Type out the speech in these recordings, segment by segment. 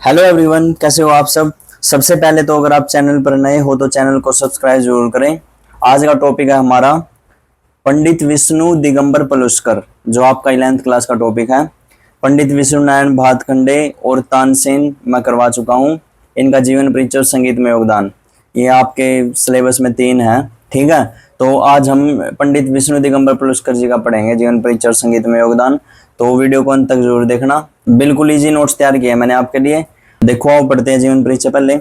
Hello everyone, कैसे हो आप सब। सबसे पहले तो अगर आप चैनल पर नए हो तो चैनल को सब्सक्राइब जरूर करें। आज का टॉपिक है हमारा पंडित विष्णु दिगंबर पलुस्कर, जो आपका 11th क्लास का टॉपिक है। पंडित विष्णु नारायण भातखंडे और तानसेन मैं करवा चुका हूँ। इनका जीवन परिचय और संगीत में योगदान ये आपके सिलेबस में 3 है। ठीक है, तो आज हम पंडित विष्णु दिगंबर पलुस्कर जी का पढ़ेंगे, जीवन परिचय और संगीत में योगदान। तो वीडियो को अंत तक जरूर देखना। बिल्कुल इजी नोट्स तैयार किए मैंने आपके लिए। देखो आओ पढ़ते हैं जीवन परिचय। पहले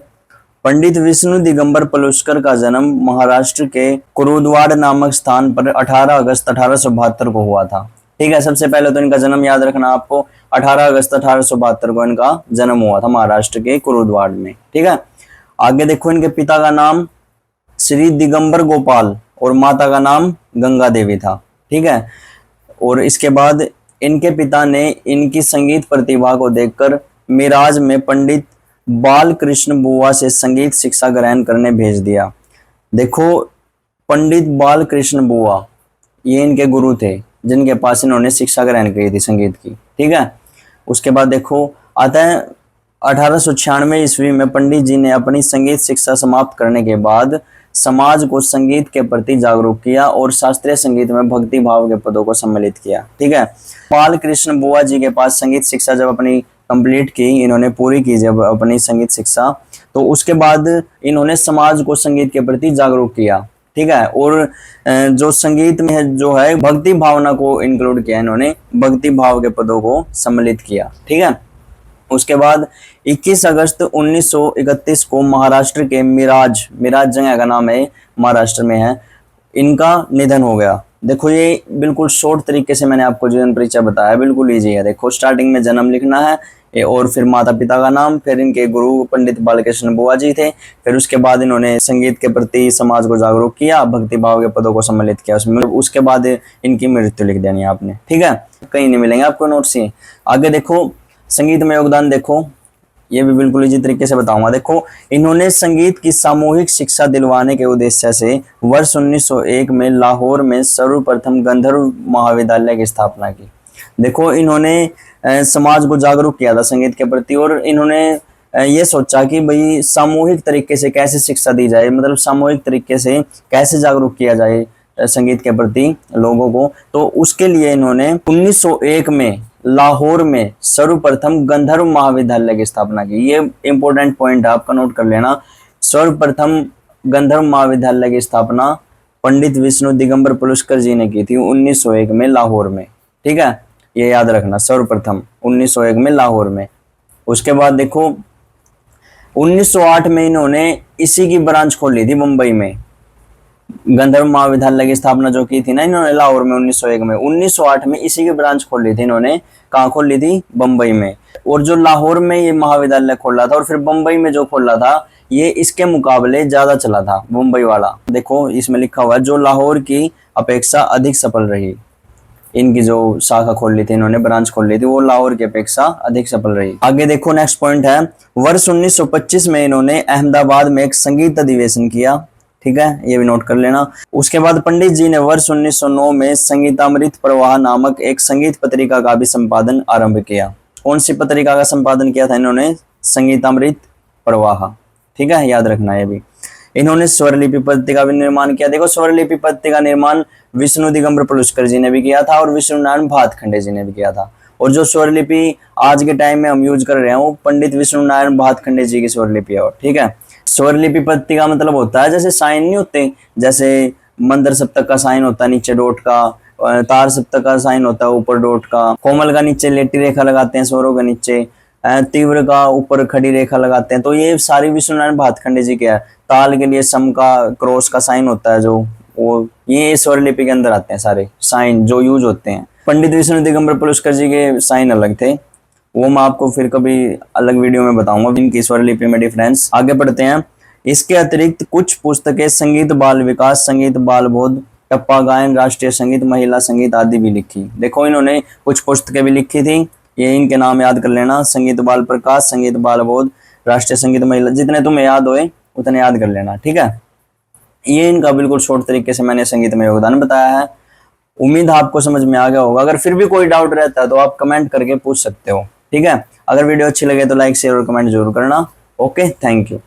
पंडित विष्णु दिगंबर पलुस्कर का जन्म महाराष्ट्र के कुरुद्वार नामक स्थान पर 18 अगस्त 1872 को हुआ था। ठीक है, सबसे पहले तो इनका जन्म याद रखना आपको। 18 अगस्त 1872 को इनका जन्म हुआ था महाराष्ट्र के कुरुद्वार में। ठीक है, आगे देखो इनके पिता का नाम श्री दिगंबर गोपाल और माता का नाम गंगा देवी था। ठीक है, और इसके बाद इनके पिता ने इनकी संगीत प्रतिभा को देखकर मिराज में पंडित बालकृष्ण बुआ से संगीत शिक्षा ग्रहण करने भेज दिया। देखो, पंडित बालकृष्ण बुआ ये इनके गुरु थे, जिनके पास इन्होंने शिक्षा ग्रहण की थी संगीत की। ठीक है, उसके बाद देखो अतः 1896 ईस्वी में पंडित जी ने अपनी संगीत शिक्षा समाप्त करने के बाद समाज को संगीत के प्रति जागरूक किया और शास्त्रीय संगीत में भक्ति भाव के पदों को सम्मिलित किया। ठीक है, बालकृष्ण बुआ जी के पास संगीत शिक्षा जब अपनी कंप्लीट की, इन्होंने पूरी की जब अपनी संगीत शिक्षा, तो उसके बाद इन्होंने समाज को संगीत के प्रति जागरूक किया। ठीक है, और जो संगीत में जो है भक्ति भावना को इंक्लूड किया, इन्होंने भक्ति भाव के पदों को सम्मिलित किया। ठीक है, उसके बाद 21 अगस्त 1931 को महाराष्ट्र के मिराज जगह का नाम है, महाराष्ट्र में है, इनका निधन हो गया। देखो ये बिल्कुल शॉर्ट तरीके से मैंने आपको जीवन परिचय बताया, बिल्कुल इजी है। देखो स्टार्टिंग में जन्म लिखना है और फिर माता पिता का नाम, फिर इनके गुरु पंडित बालकृष्ण बुआ जी थे, फिर उसके बाद इन्होंने संगीत के प्रति समाज को जागरूक किया, भक्ति भाव के पदों को सम्मिलित किया उसमें, उसके बाद इनकी मृत्यु लिख देनी है आपने। ठीक है, कहीं नहीं मिलेंगे आपको नोट्स ही। आगे देखो संगीत में योगदान, देखो ये भी बिल्कुल इसी तरीके से बताऊंगा। देखो इन्होंने संगीत की सामूहिक शिक्षा दिलवाने के उद्देश्य से वर्ष 1901 में लाहौर में सर्वप्रथम गंधर्व महाविद्यालय की स्थापना की। देखो इन्होंने समाज को जागरूक किया था संगीत के प्रति, और इन्होंने ये सोचा कि भाई सामूहिक तरीके से कैसे शिक्षा दी जाए, मतलब सामूहिक तरीके से कैसे जागरूक किया जाए संगीत के प्रति लोगों को। तो उसके लिए इन्होंने 1901 में लाहौर में सर्वप्रथम गंधर्व महाविद्यालय की स्थापना की। ये इंपॉर्टेंट पॉइंट है, आपका नोट कर लेना। सर्वप्रथम गंधर्व महाविद्यालय की स्थापना पंडित विष्णु दिगंबर पलुस्कर जी ने की थी 1901 में लाहौर में। ठीक है, ये याद रखना, सर्वप्रथम 1901 में लाहौर में। उसके बाद देखो 1908 में इन्होंने इसी की ब्रांच खोली थी मुंबई में। गंधर्व महाविद्यालय की स्थापना जो की थी ना इन्होंने लाहौर में 1901 में, 1908 में इसी की ब्रांच खोली थी इन्होंने। कहाँ खोली थी? बम्बई में। और जो लाहौर में ये महाविद्यालय खोला था और फिर बम्बई में जो खोला था, ये इसके मुकाबले ज्यादा चला था मुंबई वाला। देखो इसमें लिखा हुआ है जो लाहौर की अपेक्षा अधिक सफल रही। इनकी जो शाखा खोल ली थी इन्होंने, ब्रांच खोल ली थी, वो लाहौर की अपेक्षा अधिक सफल रही। आगे देखो नेक्स्ट पॉइंट है, वर्ष 1925 में इन्होंने अहमदाबाद में एक संगीत अधिवेशन किया। ठीक है, ये भी नोट कर लेना। उसके बाद पंडित जी ने वर्ष 1909 में संगीतामृत प्रवाह नामक एक संगीत पत्रिका का भी संपादन आरंभ किया। कौन सी पत्रिका का संपादन किया था इन्होंने? संगीतामृत प्रवाह। ठीक है, याद रखना ये भी। इन्होंने स्वरलिपि पत्रिका भी निर्माण किया। देखो स्वरलिपि पत्रिका का निर्माण विष्णु दिगंबर पलुस्कर जी ने भी किया था और विष्णु नारायण भातखंडे जी ने भी किया था। और जो स्वरलिपि आज के टाइम में हम यूज कर रहे हैं वो पंडित विष्णु नारायण भातखंडे जी की स्वरलिपि है। ठीक है, स्वरलिपि पत्ती का मतलब होता है जैसे साइन नहीं होते, जैसे मंदर सप्तक का साइन होता है नीचे डॉट का, तार सप्तक का साइन होता है ऊपर डॉट का, कोमल का नीचे लेटी रेखा लगाते हैं, स्वरों के नीचे तीव्र का ऊपर खड़ी रेखा लगाते हैं। तो ये सारी विष्णु नारायण भातखंडे जी के है। ताल के लिए सम का क्रॉस का साइन होता है जो, वो ये स्वरलिपि के अंदर आते हैं सारे साइन जो यूज होते हैं। पंडित विष्णु दिगंबर पलुस्कर जी के साइन अलग थे, वो मैं आपको फिर कभी अलग वीडियो में बताऊंगा इनकी स्वरलिपि में डिफरेंस। आगे बढ़ते हैं। इसके अतिरिक्त कुछ पुस्तकें संगीत बाल विकास, संगीत बाल बोध, टप्पा गायन, राष्ट्रीय संगीत, महिला संगीत आदि भी लिखी। देखो इन्होंने कुछ पुस्तकें भी लिखी थी, ये इनके नाम याद कर लेना, संगीत बाल प्रकाश, संगीत बाल बोध, राष्ट्रीय संगीत, महिला, जितने तुम्हें याद होए उतने याद कर लेना। ठीक है, ये इनका बिल्कुल शॉर्ट तरीके से मैंने संगीत में योगदान बताया है। उम्मीद आपको समझ में आ गया होगा। अगर फिर भी कोई डाउट रहता है तो आप कमेंट करके पूछ सकते हो। ठीक है। अगर वीडियो अच्छी लगे तो लाइक शेयर और कमेंट जरूर करना। Okay, thank you.